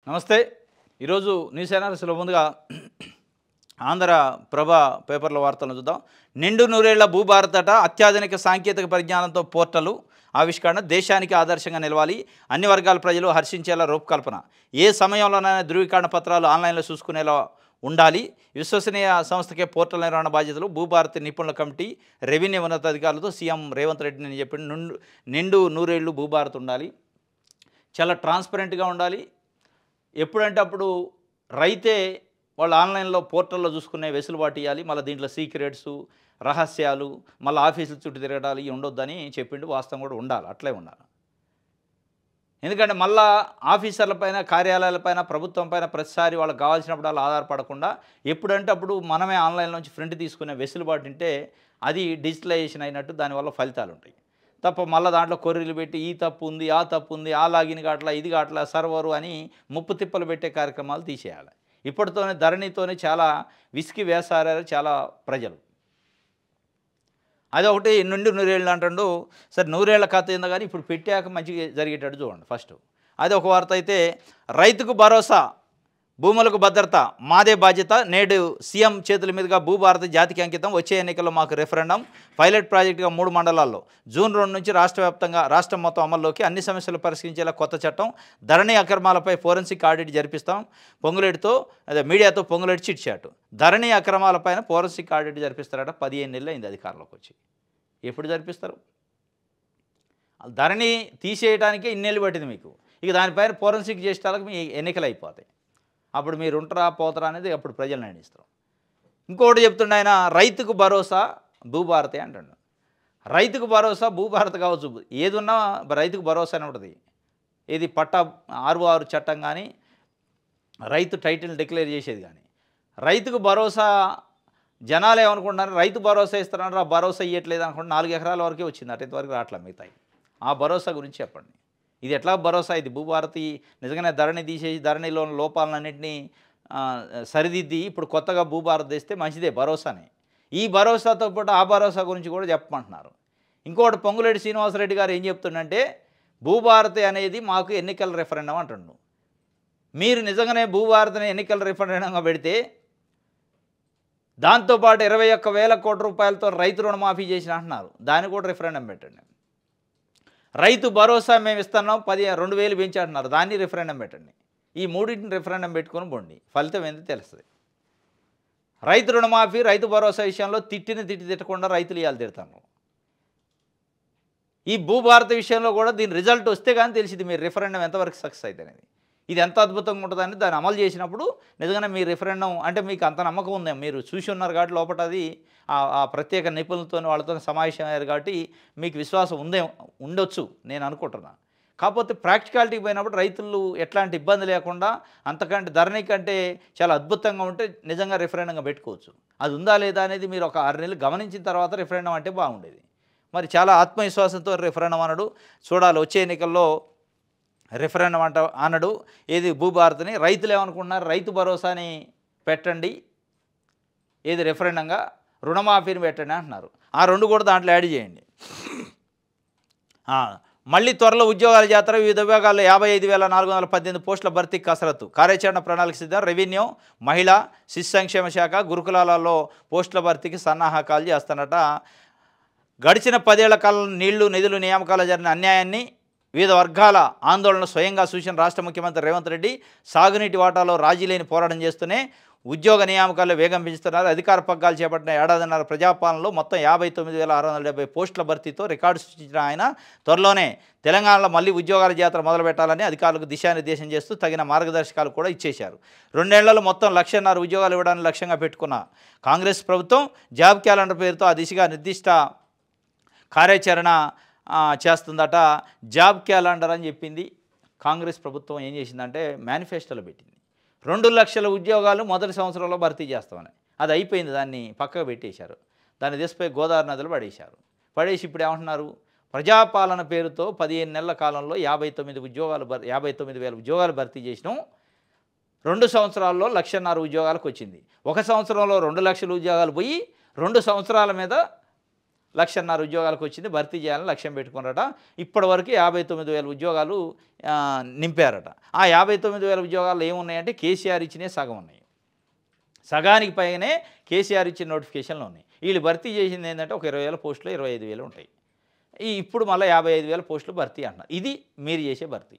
నమస్తే. ఈరోజు న్యూస్ అనాలిసిస్లో ముందుగా ఆంధ్ర ప్రభ పేపర్ల వార్తలను చూద్దాం. నిండు నూరేళ్ల భూభారతట అత్యాధునిక సాంకేతిక పరిజ్ఞానంతో పోర్టలు ఆవిష్కరణ దేశానికి ఆదర్శంగా నిలవాలి. అన్ని వర్గాల ప్రజలు హర్షించేలా రూపకల్పన. ఏ సమయంలోనైనా ధృవీకరణ పత్రాలు ఆన్లైన్లో చూసుకునేలా ఉండాలి. విశ్వసనీయ సంస్థకే పోర్టల్ నిర్వహణ బాధ్యతలు భూభారతి నిపుణుల కమిటీ రెవెన్యూ ఉన్నతాధికారులతో సీఎం రేవంత్ రెడ్డి నేను చెప్పిన నిండు నూరేళ్లు భూభారత్ ఉండాలి. చాలా ట్రాన్స్పరెంట్గా ఉండాలి. ఎప్పుడంటే అప్పుడు రైతే వాళ్ళు ఆన్లైన్లో పోర్టల్లో చూసుకునే వెసులుబాటు ఇవ్వాలి. మళ్ళీ దీంట్లో సీక్రెట్స్ రహస్యాలు మళ్ళీ ఆఫీసుల చుట్టూ తిరగడాలు ఇవి ఉండొద్దని చెప్పిండు. వాస్తవం కూడా ఉండాలి, అట్లే ఉండాలి. ఎందుకంటే మళ్ళా ఆఫీసర్లపైన కార్యాలయాలపైన ప్రభుత్వం పైన ప్రతిసారి వాళ్ళకి కావాల్సినప్పుడు వాళ్ళు ఆధారపడకుండా ఎప్పుడంటే అప్పుడు మనమే ఆన్లైన్ నుంచి ప్రింట్ తీసుకునే వెసులుబాటు ఉంటే అది డిజిటలైజేషన్ అయినట్టు, దానివల్ల ఫలితాలు ఉంటాయి తప్ప మళ్ళీ దాంట్లో కొర్రీలు పెట్టి ఈ తప్పు ఉంది ఆ తప్పు ఉంది ఆ లాగిన్ కావట్లా ఇది కావట్లా సర్వరు అని ముప్పు తిప్పలు పెట్టే కార్యక్రమాలు తీసేయాలి. ఇప్పటితోనే ధరణితోనే చాలా విసికి వేసారారు చాలా ప్రజలు. అదొకటి నిండు నూరేళ్ళు అంటాడు. సరే నూరేళ్ల కథ ఏందో కానీ ఇప్పుడు పెట్టాక మంచిగా జరిగేటట్టు చూడండి ఫస్ట్. అది ఒక వార్త అయితే, రైతుకు భరోసా భూములకు భద్రత మాదే బాధ్యత. నేడు సీఎం చేతుల మీదుగా భూభారతి జాతికి అంకితం. వచ్చే ఎన్నికల్లో మాకు రెఫరెండం. పైలట్ ప్రాజెక్టుగా 3 మండలాల్లో జూన్ 2 నుంచి రాష్ట్రం మొత్తం అమల్లోకి. అన్ని సమస్యలు పరిష్కరించేలా కొత్త చట్టం. ధరణి అక్రమాలపై ఫోరెన్సిక్ ఆడిట్ జరిపిస్తాం. మీడియాతో పొంగులేటి చిట్ చాటు. ధరణి అక్రమాలపైన ఫోరెన్సిక్ ఆడిట్ జరిపిస్తారట. 15 నెలలు అయింది అధికారంలోకి వచ్చి. ఎప్పుడు జరిపిస్తారు? ధరణి తీసేయడానికే ఇన్నేళ్ళు పట్టింది మీకు. ఇక దానిపైన ఫోరెన్సిక్ చేసేటాలకు మీ ఎన్నికలు అయిపోతాయి. అప్పుడు మీరు ఉంటారా పోతారా అనేది అప్పుడు ప్రజలు నిర్ణయిస్తారు. ఇంకోటి చెప్తుండే ఆయన, రైతుకు భరోసా భూభారతి అంటాడు. రైతుకు భరోసా భూభారతి కావచ్చు, ఏది ఉన్నా రైతుకు భరోసా అని ఉంటుంది. ఇది పట్టా 6 చట్టం కానీ రైతు టైటిల్ డిక్లేర్ చేసేది కానీ. రైతుకు భరోసా జనాలు ఏమనుకుంటున్నారు, రైతు భరోసా ఇస్తున్నారు, ఆ భరోసా ఇవ్వట్లేదు అనుకుంటే 4 ఎకరాల వరకే వచ్చింది, అటు ఇంతవరకు రావట్లేదు మిగతాయి. ఆ భరోసా గురించి చెప్పండి. ఇది ఎట్లా భరోసా? ఇది భూభారతి నిజంగానే ధరణి తీసేసి ధరణిలో లోపాలన్నింటినీ సరిదిద్ది ఇప్పుడు కొత్తగా భూభారతి తెస్తే మంచిదే భరోసానే. ఈ భరోసాతో పాటు ఆ భరోసా గురించి కూడా చెప్పమంటున్నారు. ఇంకోటి పొంగులేటి శ్రీనివాసరెడ్డి గారు ఏం చెప్తుండంటే, భూభారతి అనేది మాకు ఎన్నికల రెఫరెండం అంటుండు. మీరు నిజంగానే భూభారతిని ఎన్నికల రెఫరెండంగా పెడితే దాంతోపాటు 21,000 కోట్ల రూపాయలతో రైతు రుణమాఫీ చేసిన అంటున్నారు. దాన్ని కూడా రెఫరెండం పెట్టండి. రైతు భరోసా మేము ఇస్తున్నాం 2,000 పెంచి అంటున్నారు, దాన్ని రెఫరెండం పెట్టండి. ఈ మూడింటిని రెఫరెండం పెట్టుకొని పోండి, ఫలితం ఏందో తెలుస్తుంది. రైతు రుణమాఫీ రైతు భరోసా విషయంలో తిట్టకుండా రైతులు ఇవాళ తిడతాను. ఈ భూభారతి విషయంలో కూడా దీని రిజల్ట్ వస్తే కానీ తెలిసింది మీరు రెఫరెండం ఎంతవరకు సక్సెస్ అయితే అనేది. ఇది ఎంత అద్భుతంగా ఉంటుందని దాన్ని అమలు చేసినప్పుడు నిజంగానే మీ రెఫరెండం అంటే మీకు అంత నమ్మకం ఉంది, మీరు చూసి ఉన్నారు కాబట్టి లోపల అది ఆ ప్రత్యేక నిపుణులతో వాళ్ళతో సమావేశం అయ్యారు కాబట్టి మీకు విశ్వాసం ఉండొచ్చు నేను అనుకుంటున్నాను. కాకపోతే ప్రాక్టికాలిటీకి పోయినప్పుడు రైతులు ఎట్లాంటి ఇబ్బంది లేకుండా అంతకంటే ధరణి కంటే చాలా అద్భుతంగా ఉంటే నిజంగా రెఫరెండంగా పెట్టుకోవచ్చు. అది ఉందా లేదా అనేది మీరు ఒక 6 నెలలు గమనించిన తర్వాత రెఫరెండం అంటే బాగుండేది. మరి చాలా ఆత్మవిశ్వాసంతో రెఫరెండం అనడు. చూడాలి వచ్చే ఎన్నికల్లో రెఫరెండం అనడు. ఏది భూభారతిని రైతులు ఏమనుకుంటున్నారు, రైతు భరోసాని పెట్టండి, ఏది రెఫరెండంగా రుణమాఫీని పెట్టండి అంటున్నారు. ఆ 2 కూడా దాంట్లో యాడ్ చేయండి. మళ్ళీ త్వరలో ఉద్యోగాల జాతర. వివిధ విభాగాల్లో 55,418 పోస్టుల భర్తీ కసరత్తు. కార్యాచరణ ప్రణాళిక సిద్ధం. రెవెన్యూ, మహిళా శిశు సంక్షేమ శాఖ గురుకులాలలో పోస్టుల భర్తీకి సన్నాహకాలు చేస్తానట. గడిచిన 10 ఏళ్ల కాలంలో నీళ్లు నిధులు నియామకాలు జరిగిన అన్యాయాన్ని వివిధ వర్గాల ఆందోళన స్వయంగా సూచన రాష్ట్ర ముఖ్యమంత్రి రేవంత్ రెడ్డి. సాగునీటి వాటాలో రాజీ లేని పోరాటం చేస్తూనే ఉద్యోగ నియామకాల్లో వేగం పెంచుతున్నారు. అధికార పగ్గాలు చేపట్టిన ఏడాదిన్నర ప్రజాపాలనలో మొత్తం 59,670 పోస్టుల భర్తీతో రికార్డు సృష్టించిన ఆయన త్వరలోనే తెలంగాణలో మళ్ళీ ఉద్యోగాల జాతర మొదలుపెట్టాలని అధికారులకు దిశానిర్దేశం చేస్తూ తగిన మార్గదర్శకాలు కూడా ఇచ్చేశారు. 2 ఏళ్లలో మొత్తం 1,50,000 ఉద్యోగాలు ఇవ్వడానికి లక్ష్యంగా పెట్టుకున్న కాంగ్రెస్ ప్రభుత్వం జాబ్ క్యాలెండర్ పేరుతో ఆ దిశగా నిర్దిష్ట కార్యాచరణ చేస్తుందట. జాబ్ క్యాలెండర్ అని చెప్పింది కాంగ్రెస్ ప్రభుత్వం. ఏం చేసిందంటే మేనిఫెస్టోలో పెట్టింది 2 లక్షల ఉద్యోగాలు మొదటి సంవత్సరంలో భర్తీ చేస్తామని. అది అయిపోయింది, దాన్ని పక్కకు పెట్టేశారు. దాన్ని తీసిపోయి గోదావరి నదిలో పడేసి ఇప్పుడు ఏమంటున్నారు, ప్రజాపాలన పేరుతో 15 నెలల కాలంలో 59,000 ఉద్యోగాలు భర్తీ చేసినాం. 2 సంవత్సరాల్లో 1,50,000 ఉద్యోగాలకు వచ్చింది. 1 సంవత్సరంలో 2 లక్షల ఉద్యోగాలు పోయి 2 సంవత్సరాల మీద 1,50,000 ఉద్యోగాలకు వచ్చింది, భర్తీ చేయాలని లక్ష్యం పెట్టుకున్నారట. ఇప్పటివరకు 59,000 ఉద్యోగాలు నింపారట. ఆ 59,000 ఉద్యోగాలు ఏమున్నాయంటే కేసీఆర్ ఇచ్చినవి సగం ఉన్నాయి. సగానికి పైనే కేసీఆర్ ఇచ్చిన నోటిఫికేషన్లు ఉన్నాయి. వీళ్ళు భర్తీ చేసింది ఏంటంటే ఒక 20,000 పోస్టులు 25,000 ఉంటాయి. ఇప్పుడు మళ్ళీ 55,000 పోస్టులు భర్తీ అంటున్నారు. ఇది మీరు చేసే భర్తీ.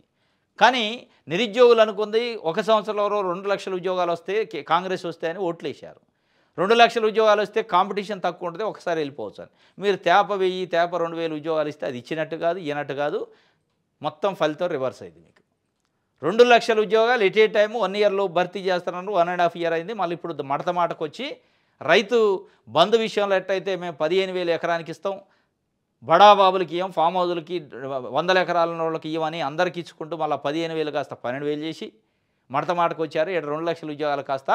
కానీ నిరుద్యోగులు అనుకుంది 1 సంవత్సరంలో 2 లక్షల ఉద్యోగాలు వస్తే కాంగ్రెస్ వస్తాయని ఓట్లేశారు. 2 లక్షల ఉద్యోగాలు వస్తే కాంపిటీషన్ తక్కువ ఉంటుంది, ఒకసారి వెళ్ళిపోవచ్చు అని. మీరు తేప 1000 తేప 2,000 ఉద్యోగాలు ఇస్తే అది ఇచ్చినట్టు కాదు, ఇయ్యనట్టు కాదు, మొత్తం ఫలితం రివర్స్ అయింది. మీకు 2 లక్షల ఉద్యోగాలు ఎట్ ఏ టైము 1 ఇయర్లో భర్తీ చేస్తున్నారు. 1.5 ఇయర్ అయింది. మళ్ళీ ఇప్పుడు మాటకు వచ్చి రైతు బంధు విషయంలో ఎట్టయితే మేము 15,000 ఎకరానికి ఇస్తాం, బడాబాబులకి ఇవ్వం, ఫామ్ హౌజులకి 100 ఎకరాల వాళ్ళకి ఇవ్వమని అందరికి ఇచ్చుకుంటూ మళ్ళీ 15,000 కాస్త 12,000 చేసి మాటకు వచ్చారు. 2 లక్షల ఉద్యోగాలు కాస్త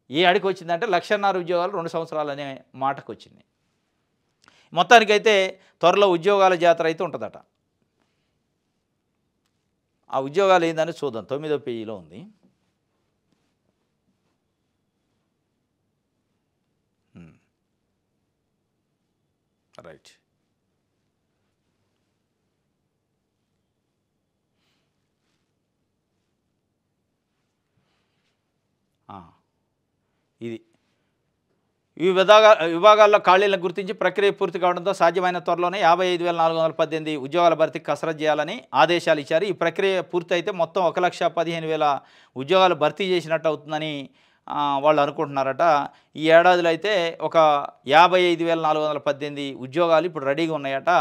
ఏ అడికి వచ్చిందంటే 1,50,000 ఉద్యోగాలు 2 సంవత్సరాలు అనే మాటకు వచ్చింది. మొత్తానికైతే త్వరలో ఉద్యోగాల జాతర అయితే ఉంటుందట. ఆ ఉద్యోగాలు ఏందని చూద్దాం. 9వ పేజీలో ఉంది. రైట్. ఇది ఈ విభాగాల్లో ఖాళీలను గుర్తించి ప్రక్రియ పూర్తి కావడంతో సాధ్యమైన త్వరలోనే 55,418 ఉద్యోగాల భర్తీకి కసరత్తు చేయాలని ఆదేశాలు ఇచ్చారు. ఈ ప్రక్రియ పూర్తి అయితే మొత్తం 1,15,000 ఉద్యోగాలు భర్తీ చేసినట్టు అవుతుందని వాళ్ళు అనుకుంటున్నారట. ఈ ఏడాదిలో అయితే ఒక 55,418 ఉద్యోగాలు ఇప్పుడు రెడీగా ఉన్నాయట.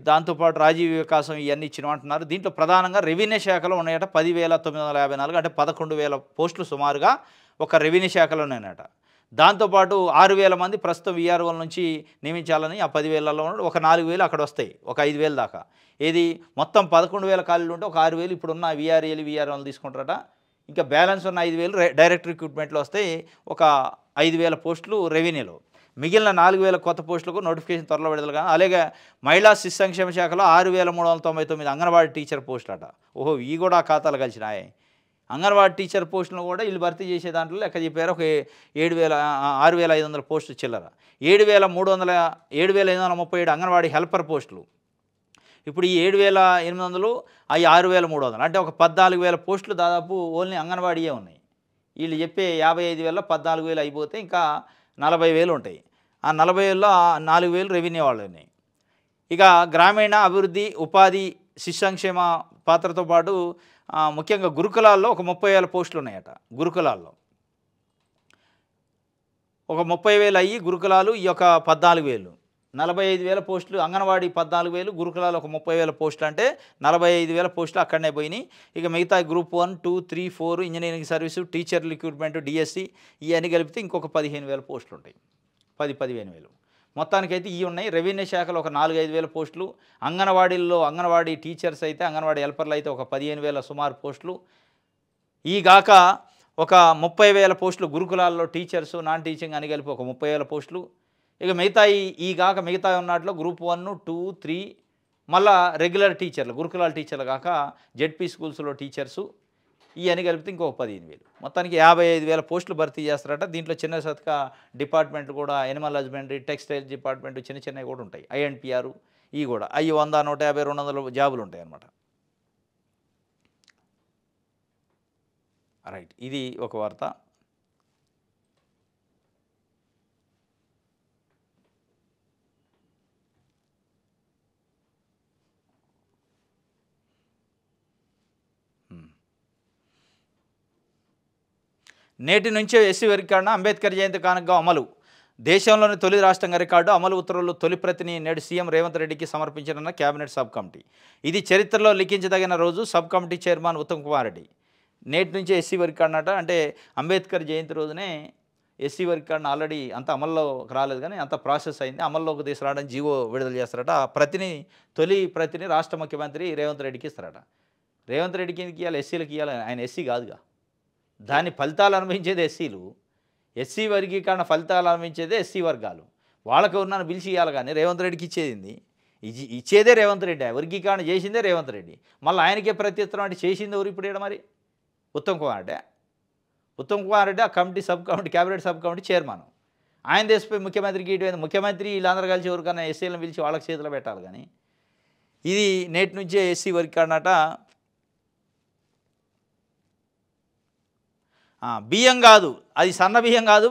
దాంతోపాటు రాజీవ్ వికాసం ఇవన్నీ ఇచ్చినమంటున్నారు. దీంట్లో ప్రధానంగా రెవెన్యూ శాఖలో ఉన్నాయట 10,954, అంటే 11,000 పోస్టులు సుమారుగా ఒక రెవెన్యూ శాఖలో ఉన్నాయట. దాంతోపాటు 6,000 మంది ప్రస్తుతం వీఆర్ఓల నుంచి నియమించాలని, ఆ 10,000లో ఒక 4,000 అక్కడ వస్తాయి, ఒక 5,000 దాకా. ఏది మొత్తం 11,000 ఖాళీలు ఉంటే ఒక 6,000 ఇప్పుడున్న వీఆర్ఓలు తీసుకుంటారట. ఇంకా బ్యాలెన్స్ ఉన్న 5,000 డైరెక్ట్ రిక్రూట్మెంట్లో వస్తాయి, ఒక 5,000 పోస్టులు రెవెన్యూలో. మిగిలిన 4,000 కొత్త పోస్టులకు నోటిఫికేషన్ త్వరలో విడుదలగా. అలాగే మహిళా శిశు సంక్షేమ శాఖలో 6,399 అంగన్వాడీ టీచర్ పోస్టులు అట. ఓహో, ఇవి కూడా ఖాతాలు కలిసినాయి. అంగన్వాడీ టీచర్ పోస్టులను కూడా వీళ్ళు భర్తీ చేసే దాంట్లో లెక్క చెప్పారు. ఒక 6,500 పోస్టులు చిల్లర. 7,537 అంగన్వాడీ హెల్పర్ పోస్టులు. ఇప్పుడు ఈ 7,800 అవి 6,300, అంటే ఒక 14,000 పోస్టులు దాదాపు ఓన్లీ అంగన్వాడీయే ఉన్నాయి. వీళ్ళు చెప్పే 55,000 14,000 అయిపోతే ఇంకా 40,000 ఉంటాయి. ఆ 40,000లో 4,000 రెవెన్యూ వాళ్ళు ఉన్నాయి. ఇక గ్రామీణ అభివృద్ధి, ఉపాధి, శిశు సంక్షేమ పాత్రతో పాటు ముఖ్యంగా గురుకులాల్లో ఒక 30,000 పోస్టులు ఉన్నాయట. గురుకులాల్లో ఒక 30,000 అయ్యి గురుకులాలు ఈ యొక్క 14,000, 45,000 పోస్టులు అంగన్వాడీ 14,000, గురుకులాలు ఒక 30,000 పోస్టులు, అంటే 45,000 పోస్టులు అక్కడనే పోయినాయి. ఇక మిగతా group 1, 2, 3, 4 engineering service, teacher recruitment, DSC ఇవన్నీ కలిపితే ఇంకొక 15,000 పోస్టులు ఉంటాయి. 15,000 మొత్తానికైతే ఇవి ఉన్నాయి. రెవెన్యూ శాఖలో ఒక 4,000-5,000 పోస్టులు, అంగన్వాడీల్లో అంగన్వాడీ టీచర్స్ అయితే, అంగన్వాడీ హెల్పర్లు అయితే ఒక 15,000 సుమారు పోస్టులు. ఈ గాక ఒక 30,000 పోస్టులు గురుకులాల్లో టీచర్సు, నాన్ టీచింగ్ అని కలిపి ఒక 30,000 పోస్టులు. ఇక మిగతా ఈ గాక మిగతా ఉన్నట్లో గ్రూప్ 1, 2, 3 మళ్ళా రెగ్యులర్ టీచర్లు, గురుకులాల టీచర్లు కాక జెడ్పీ స్కూల్స్లో టీచర్సు ఇవన్నీ కలిపితే ఇంకొక 15,000. మొత్తానికి 55,000 పోస్టులు భర్తీ చేస్తారట. దీంట్లో చిన్న సతక డిపార్ట్మెంట్ కూడా, ఎనిమల్ హస్బెండరీ, టెక్స్టైల్ డిపార్ట్మెంట్ చిన్నవి కూడా ఉంటాయి. ఐఎన్పిఆర్ ఇవి కూడా అవి 100, 150, 200 జాబులు ఉంటాయి అన్నమాట. రైట్, ఇది ఒక వార్త. నేటి నుంచే ఎస్సీ వర్గీకరణ, అంబేద్కర్ జయంతి కానుకగా అమలు. దేశంలోని తొలి రాష్ట్రంగా రికార్డు అమలు ఉత్తర్వులు తొలి ప్రతిని నేడు సీఎం రేవంత్ రెడ్డికి సమర్పించనున్న కేబినెట్ సబ్ కమిటీ. ఇది చరిత్రలో లిఖించదగిన రోజు. Sub committee chairman Uttam Kumar Reddy. నేటి నుంచే ఎస్సీ వర్గీకరణ అట. అంటే అంబేద్కర్ జయంతి రోజునే ఎస్సీ వర్గీకరణ ఆల్రెడీ అంత అమల్లోకి రాలేదు, కానీ అంత ప్రాసెస్ అయింది. అమల్లోకి తీసుకురావడం జీవో విడుదల చేస్తారట. ఆ తొలి ప్రతిని రాష్ట్ర ముఖ్యమంత్రి రేవంత్ రెడ్డికి ఇస్తారట. రేవంత్ రెడ్డికి ఇవ్వాలి, ఎస్సీలకు ఇవ్వాలి. ఆయన ఎస్సీ కాదుగా. దాని ఫలితాలు అనుభవించేది ఎస్సీలు. ఎస్సీ వర్గీకరణ ఫలితాలు అనుభవించేదే ఎస్సీ వర్గాలు. వాళ్ళకి ఉన్నాను పిలిచి ఇవ్వాలి, కానీ రేవంత్ రెడ్డికి ఇచ్చేది ఇచ్చేదే రేవంత్ రెడ్డి. వర్గీకరణ చేసిందే రేవంత్ రెడ్డి. మళ్ళీ ఆయనకే ప్రత్యుత్తరం అంటే చేసింది ఎవరు ఇప్పుడు? మరి ఉత్తమ్ కుమార్ రెడ్డి. ఉత్తమ్ కుమార్ రెడ్డి ఆ committee, sub committee, cabinet sub committee chairman. ఆయన దేశపోయి ముఖ్యమంత్రికి ఇటు ముఖ్యమంత్రి వీళ్ళందరూ కలిసి ఎవరికన్నా ఎస్సీలను పిలిచి వాళ్ళకి చేతిలో పెట్టాలి. కానీ ఇది నేటి నుంచే ఎస్సీ వర్క్ అన్నట. బియ్యం కాదు, అది సన్న బియ్యం కాదు,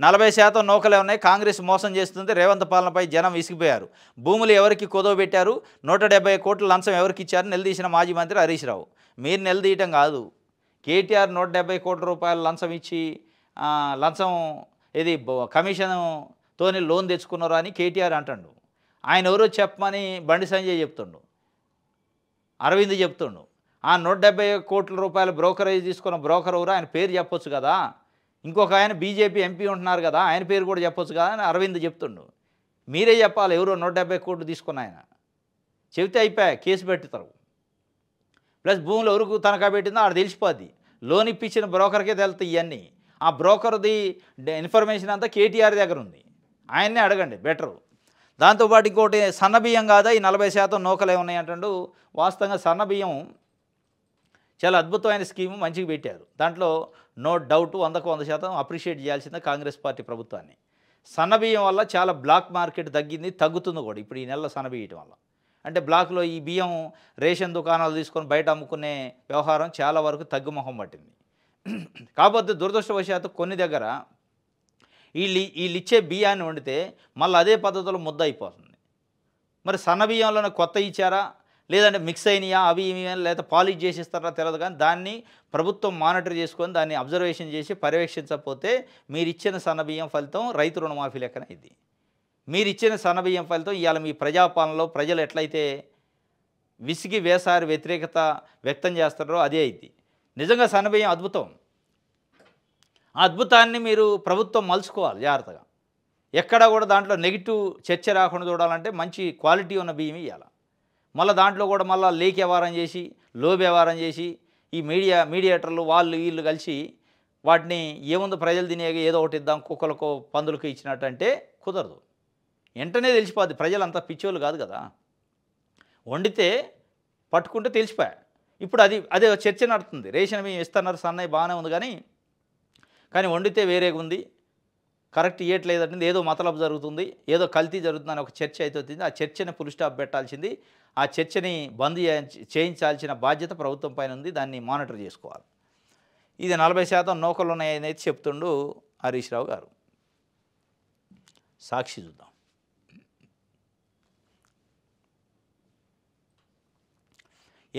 40% నూకలే ఉన్నాయి. కాంగ్రెస్ మోసం చేస్తుంది. రేవంత్ పాలనపై జనం విసిగిపోయారు. భూములు ఎవరికి కుదవబెట్టారు, 170 కోట్ల లంచం ఎవరికి ఇచ్చారు నిలదీసిన మాజీ మంత్రి హరీష్ రావు. మీరు నిలదీయటం కాదు, కేటీఆర్ 170 కోట్ల రూపాయలు లంచం ఇచ్చి లంచం ఇది కమిషన్తోని లోన్ తెచ్చుకున్నారు అని కేటీఆర్ అంటాడు. ఆయన ఎవరో చెప్పమని బండి సంజయ్ చెప్తుండు, అరవింద్ చెప్తుండు. ఆ 170 కోట్ల రూపాయల బ్రోకరేజ్ తీసుకున్న బ్రోకర్ ఎవరు, ఆయన పేరు చెప్పొచ్చు కదా. ఇంకొక ఆయన బీజేపీ ఎంపీ ఉంటున్నారు కదా, ఆయన పేరు కూడా చెప్పొచ్చు కదా అని అరవింద్ చెప్తుండు. మీరే చెప్పాలి ఎవరో 170 కోట్లు తీసుకున్న ఆయన. చెబితే అయిపోయా, కేసు పెట్టుతారు. ప్లస్ భూములు ఎవరికి తనఖా పెట్టిందో ఆడ తెలిసిపోద్ది. లోన్ ఇప్పించిన బ్రోకర్కే తెలుస్తాయి ఇవన్నీ. ఆ బ్రోకర్ది ఇన్ఫర్మేషన్ అంతా కేటీఆర్ దగ్గర ఉంది, ఆయన్నే అడగండి బెటరు. దాంతోపాటు ఇంకోటి సన్నబియ్యం కాదా ఈ 40% నూకలే ఉన్నాయి అంటాడు. వాస్తవంగా సన్నబియ్యం చాలా అద్భుతమైన స్కీము, మంచిగా పెట్టారు. దాంట్లో నో డౌట్ 100కు 100% అప్రిషియేట్ చేయాల్సిందే కాంగ్రెస్ పార్టీ ప్రభుత్వాన్ని. సన్నబియ్యం వల్ల చాలా బ్లాక్ మార్కెట్ తగ్గుతుంది కూడా ఇప్పుడు ఈ నెలలో సన్నబియ్యటం వల్ల. అంటే బ్లాక్లో ఈ బియ్యం రేషన్ దుకాణాలు తీసుకొని బయట అమ్ముకునే వ్యవహారం చాలా వరకు తగ్గుముఖం పట్టింది. కాకపోతే దురదృష్టవశాత్తు కొన్ని దగ్గర వీళ్ళు ఇచ్చే బియ్యాన్ని వండితే మళ్ళీ అదే పద్ధతిలో ముద్ద అయిపోతుంది. మరి సన్న బియ్యంలోనే కొత్త ఇచ్చారా లేదంటే మిక్స్ అయినాయా అవి ఇవి లేదా పాలిష్ చేసి ఇస్తారా తెలియదు. కానీ దాన్ని ప్రభుత్వం మానిటర్ చేసుకొని దాన్ని అబ్జర్వేషన్ చేసి పర్యవేక్షించకపోతే మీరు ఇచ్చిన సన్న బియ్యం ఫలితం రైతు రుణమాఫీ లెక్కన ఇది. మీరు ఇచ్చిన సన్న బియ్యం ఫలితం ఇవాళ మీ ప్రజాపాలనలో ప్రజలు ఎట్లయితే విసిగి వేసారి వ్యతిరేకత వ్యక్తం చేస్తారో అదే అయింది. నిజంగా సన్నబియ్యం అద్భుతం. ఆ అద్భుతాన్ని మీరు ప్రభుత్వం మలుచుకోవాలి జాగ్రత్తగా. ఎక్కడ కూడా దాంట్లో నెగిటివ్ చర్చ రాకుండా చూడాలంటే మంచి క్వాలిటీ ఉన్న బియ్యం ఇవ్వాలి. మళ్ళీ దాంట్లో కూడా మళ్ళీ లేక్ వ్యవహారం చేసి లో వ్యవహారం చేసి ఈ మీడియేటర్లు వాళ్ళు వీళ్ళు కలిసి వాటిని ఏముందో ప్రజలు తినేగా ఏదో ఒకటి ఇద్దాం కుక్కలకో పందులకు ఇచ్చినట్టు అంటే కుదరదు. వెంటనే తెలిసిపోద్ది. ప్రజలంతా పిచ్చోళ్ళు కాదు కదా, వండితే పట్టుకుంటే తెలిసిపోయా. ఇప్పుడు అదే చర్చ నడుతుంది. రేషన్ బియ్యం ఇస్తున్నారు, సన్నయ్య బాగానే ఉంది, కానీ వండితే వేరేగా ఉంది, కరెక్ట్ ఇవ్వట్లేదంటే ఏదో మతలబు జరుగుతుంది, ఏదో కల్తీ జరుగుతుందని ఒక చర్చ అయితే వచ్చింది. ఆ చర్చని ఫుల్ స్టాప్ పెట్టాల్సింది, ఆ చర్చని బంద్ చేయించాల్సిన బాధ్యత ప్రభుత్వం పైన ఉంది. దాన్ని మానిటర్ చేసుకోవాలి. ఇది 40% నౌకలు ఉన్నాయని అయితే చెప్తుండు హరీష్ రావు గారు. సాక్షి చూద్దాం.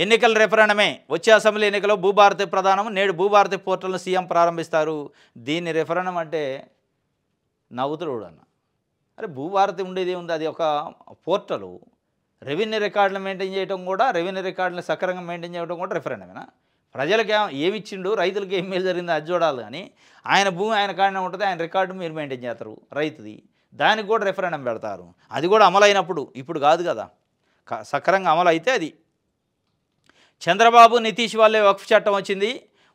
ఎన్నికల రెఫరెండమే వచ్చే అసెంబ్లీ ఎన్నికల్లో భూభారతి ప్రధానం. నేడు భూభారతి పోర్టల్ను సీఎం ప్రారంభిస్తారు. దీన్ని రెఫరెండం అంటే నవ్వుతుడు అన్న. అరే భూభారతి ఉండేది ఉంది, అది ఒక పోర్టలు. రెవెన్యూ రికార్డులు మెయింటైన్ చేయడం కూడా, రెవెన్యూ రికార్డులను సక్రమంగా మెయింటైన్ చేయడం కూడా రెఫరెండమేనా? ప్రజలకు ఏమి ఇచ్చిండు, రైతులకు ఏం మేలు జరిగిందో అది చూడాలి. కానీ ఆయన భూమి ఆయన కాడనే ఉంటుంది, ఆయన రికార్డు మీరు మెయింటైన్ చేస్తారు రైతుది, దానికి కూడా రెఫరెండం పెడతారు. అది కూడా అమలైనప్పుడు, ఇప్పుడు కాదు కదా. సక్రమంగా అమలు అయితే అది. చంద్రబాబు నితీష్ వాళ్ళే వక్ఫ్ చట్టం వచ్చింది,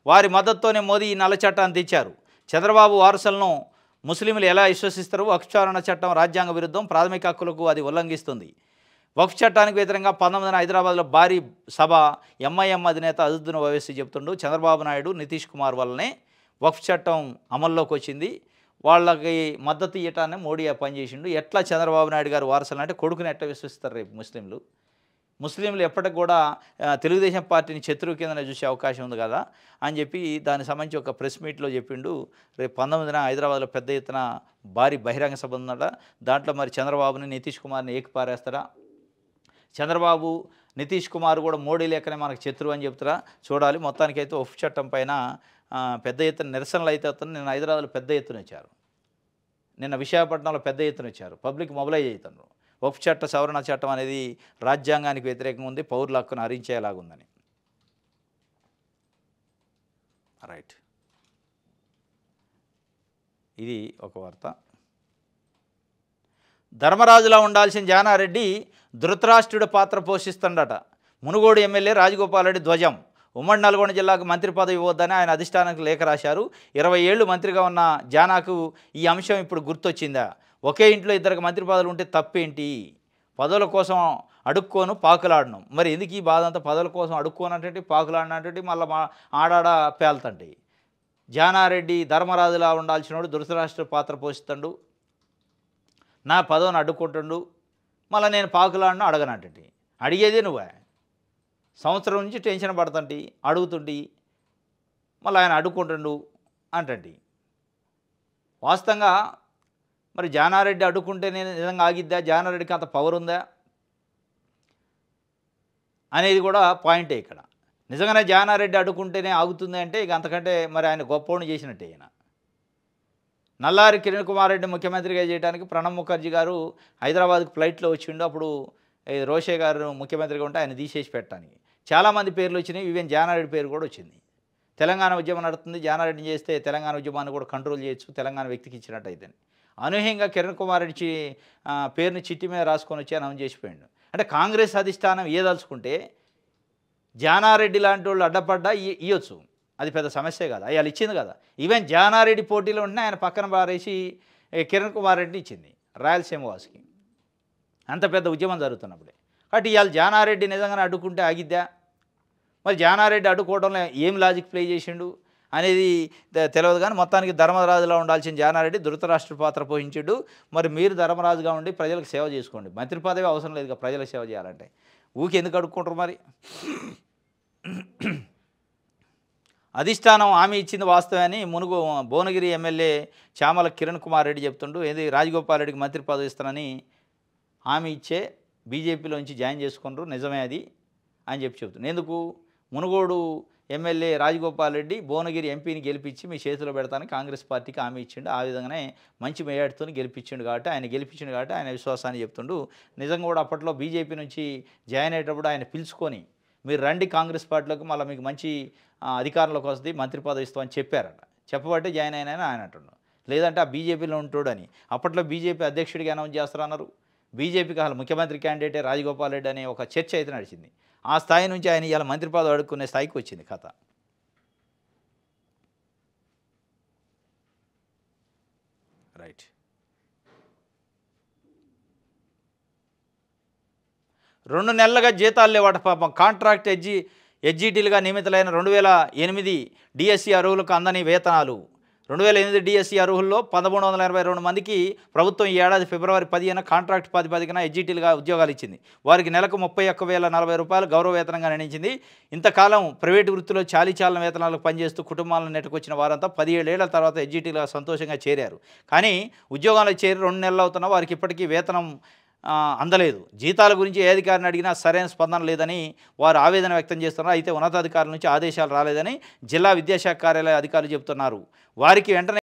వారి మద్దతుతోనే మోదీ ఈ నల్ల చట్టాన్ని తెచ్చారు. చంద్రబాబు వారసులను ముస్లింలు ఎలా విశ్వసిస్తారు? వక్ఫ్ సవరణ చట్టం రాజ్యాంగ విరుద్ధం, ప్రాథమిక హక్కులకు అది ఉల్లంఘిస్తుంది. వక్ఫ్ చట్టానికి వ్యతిరేకంగా 19న హైదరాబాద్లో భారీ సభ. ఎంఐఎం అధినేత అజదుద్దీన్ ఓవైసీ చెప్తుండు చంద్రబాబు నాయుడు నితీష్ కుమార్ వల్లనే వక్ఫ్ చట్టం అమల్లోకి వచ్చింది, వాళ్ళకి మద్దతు ఇవ్వటాన్ని మోడీ పనిచేసిండు. ఎట్లా చంద్రబాబు నాయుడు గారు వారసులు అంటే కొడుకుని ఎట్లా విశ్వసిస్తారు రేపు ముస్లింలు ఎప్పటికి కూడా తెలుగుదేశం పార్టీని శత్రువు కింద చూసే అవకాశం ఉంది కదా అని చెప్పి దానికి సంబంధించి ఒక ప్రెస్ మీట్లో చెప్పిండు. రేపు 19న హైదరాబాద్లో పెద్ద ఎత్తున భారీ బహిరంగ సభ ఉందట. దాంట్లో మరి చంద్రబాబుని నితీష్ కుమార్ని ఏకిపారేస్తారా? చంద్రబాబు నితీష్ కుమార్ కూడా మోడీ లేకనే మనకు శత్రువు అని చెప్తారా? చూడాలి. మొత్తానికైతే వక్ఫ్ చట్టం పైన పెద్ద ఎత్తున నిరసనలు అయితే అవుతుంది. నిన్న హైదరాబాద్లో పెద్ద ఎత్తున వచ్చారు, నిన్న విశాఖపట్నంలో పెద్ద ఎత్తున వచ్చారు, పబ్లిక్ మొబిలైజ్ అవుతున్నారు. వక్ఫ్ చట్ట సవరణ చట్టం అనేది రాజ్యాంగానికి వ్యతిరేకంగా ఉంది, పౌరుల హక్కును హరించేలాగుందని. రైట్, ఇది ఒక వార్త. ధర్మరాజులా ఉండాల్సిన జానారెడ్డి ధృతరాష్ట్రుడి పాత్ర పోషిస్తుండట. మునుగోడు ఎమ్మెల్యే రాజగోపాల్ రెడ్డి ధ్వజం. ఉమ్మడి నల్గొండ జిల్లాకు మంత్రి పదవి ఇవ్వద్దని ఆయన అధిష్టానానికి లేఖ రాశారు. 20 ఏళ్ళు మంత్రిగా ఉన్న జానాకు ఈ అంశం ఇప్పుడు గుర్తొచ్చిందా? ఒకే ఇంట్లో ఇద్దరికి మంత్రి పదవులు ఉంటే తప్పేంటి? పదవుల కోసం అడుక్కోను పాకులాడను. మరి ఎందుకు ఈ బాధ అంతా? పదవుల కోసం అడుక్కోనంటే పాకులాడినట్టు మళ్ళీ ఆడాడ పేలుతంటాయి. జానారెడ్డి ధర్మరాజులా ఉండాల్సినోడు ధృతరాష్ట్ర పాత్ర పోషిస్తాడు, నా పదవిని అడ్డుకుంటుండు, మళ్ళీ నేను పాకులాడిన అడగనంటే అడిగేదే నువ్వే. సంవత్సరం నుంచి టెన్షన్ పడుతుంటి, అడుగుతుంటి, మళ్ళీ ఆయన అడ్డుకుంటుండు అంటండి. వాస్తవంగా మరి జానారెడ్డి అడ్డుకుంటే నేను నిజంగా ఆగిద్దా, జానారెడ్డికి అంత పవర్ ఉందా అనేది కూడా పాయింటే ఇక్కడ. నిజంగానే జానారెడ్డి అడ్డుకుంటేనే ఆగుతుంది అంటే ఇక అంతకంటే మరి ఆయన గొప్పవాడిని చేసినట్టే. ఈయన నల్లారి కిరణ్ కుమార్ రెడ్డి ముఖ్యమంత్రిగా చేయడానికి ప్రణబ్ ముఖర్జీ గారు హైదరాబాద్కి ఫ్లైట్లో వచ్చిండు. అప్పుడు రోషే గారు ముఖ్యమంత్రిగా ఉంటే ఆయన తీసేసి పెట్టడానికి చాలామంది పేర్లు వచ్చినాయి. ఈవెన్ జానారెడ్డి పేరు కూడా వచ్చింది. తెలంగాణ ఉద్యమం నడుతుంది, జానారెడ్డిని చేస్తే తెలంగాణ ఉద్యమాన్ని కూడా కంట్రోల్ చేయొచ్చు, తెలంగాణ వ్యక్తికి ఇచ్చినట్టయితే అనూహ్యంగా కిరణ్ కుమార్ రెడ్డి పేరుని చిట్టి మీద రాసుకొని వచ్చి అనౌన్స్ చేసిపోయాడు. అంటే కాంగ్రెస్ అధిష్టానం ఏదలుచుకుంటే జానారెడ్డి లాంటి వాళ్ళు అడ్డపడ్డా ఇవ్వచ్చు, అది పెద్ద సమస్య కాదు, అవి వాళ్ళు ఇచ్చింది కదా. ఈవెన్ జానారెడ్డి పోటీలో ఉంటే ఆయన పక్కన పారేసి కిరణ్ కుమార్ రెడ్డిని ఇచ్చింది రాయలసీమ వాసుకి, అంత పెద్ద ఉద్యమం జరుగుతున్నప్పుడే. కాబట్టి ఇవాళ జానారెడ్డి నిజంగానే అడ్డుకుంటే ఆగిద్దా, మరి జానారెడ్డి అడ్డుకోవడంలో ఏం లాజిక్ ప్లే చేసిండు అనేది తెలియదు. కానీ మొత్తానికి ధర్మరాజులా ఉండాల్సిన జానారెడ్డి ధృతరాష్ట్ర పాత్ర పోషించాడు. మరి మీరు ధర్మరాజుగా ఉండి ప్రజలకు సేవ చేసుకోండి, మంత్రి పదవి అవసరం లేదు, ప్రజలకు సేవ చేయాలంటే ఊకి ఎందుకు అడుక్కుంటారు మరి. అధిష్టానం హామీ ఇచ్చింది వాస్తవాన్ని భువనగిరి ఎమ్మెల్యే చామల కిరణ్ కుమార్ రెడ్డి చెప్తుండు. ఏది రాజగోపాల్ రెడ్డికి మంత్రి పదవి ఇస్తానని హామీ ఇచ్చే బీజేపీలోంచి జాయిన్ చేసుకున్నారు, నిజమే అది అని చెప్తుంది. ఎందుకు మునుగోడు ఎమ్మెల్యే రాజగోపాల్ రెడ్డి భువనగిరి ఎంపీని గెలిపించి మీ చేతిలో పెడతానని కాంగ్రెస్ పార్టీకి హామీ ఇచ్చిండు. ఆ విధంగానే మంచి మేయాడుతో గెలిపించిండు కాబట్టి ఆయన విశ్వాసాన్ని చెప్తుండు. నిజంగా కూడా అప్పట్లో బీజేపీ నుంచి జాయిన్ అయ్యేటప్పుడు ఆయన పిలుచుకొని మీరు రండి కాంగ్రెస్ పార్టీలోకి, మళ్ళీ మీకు మంచి అధికారంలోకి వస్తుంది, మంత్రి పదవి ఇస్తామని చెప్పారట. చెప్పబట్టే జాయిన్ అయినా ఆయన అంటున్నాడు, లేదంటే ఆ బీజేపీలో ఉంటాడని. అప్పట్లో బీజేపీ అధ్యక్షుడిగా అనౌన్స్ చేస్తారన్నారు. బీజేపీకి అసలు ముఖ్యమంత్రి క్యాండిడేటే రాజగోపాల్ రెడ్డి అనే ఒక చర్చ అయితే నడిచింది. ఆ స్థాయి నుంచి ఆయన ఇవాళ మంత్రి పదవి అడుక్కునే స్థాయికి వచ్చింది కథ. రైట్. 2 నెలలుగా జీతాలు లేవట పాపం. కాంట్రాక్ట్ ఎడ్జిటీలుగా నియమితులైన 2008 డిఎస్సి అర్హులకు అందని వేతనాలు. 2008 డిఎస్సి అర్హుల్లో 1382 మందికి ప్రభుత్వం ఈ ఏడాది ఫిబ్రవరి 15 కాంట్రాక్ట్ ప్రాతిపదికన ఎడ్జిటీలుగా ఉద్యోగాలు ఇచ్చింది. వారికి నెలకు 31,040 రూపాయలు గౌరవ వేతనంగా నిర్ణయించింది. ఇంతకాలం ప్రైవేటు వృత్తిలో చాలీచాలన వేతనాలకు పనిచేస్తూ కుటుంబాలను నెట్టుకొచ్చిన వారంతా 17 ఏళ్ల తర్వాత ఎడ్జిటీలుగా సంతోషంగా చేరారు. కానీ ఉద్యోగాలు చేరి 2 నెలలు అవుతున్నా వారికి ఇప్పటికీ వేతనం అందలేదు. జీతాల గురించి ఏ అధికారిని అడిగినా సరైన స్పందన లేదని వారు ఆవేదన వ్యక్తం చేస్తున్నారు. అయితే ఉన్నతాధికారుల నుంచి ఆదేశాలు రాలేదని జిల్లా విద్యాశాఖ కార్యాలయ అధికారులు చెబుతున్నారు. వారికి వెంటనే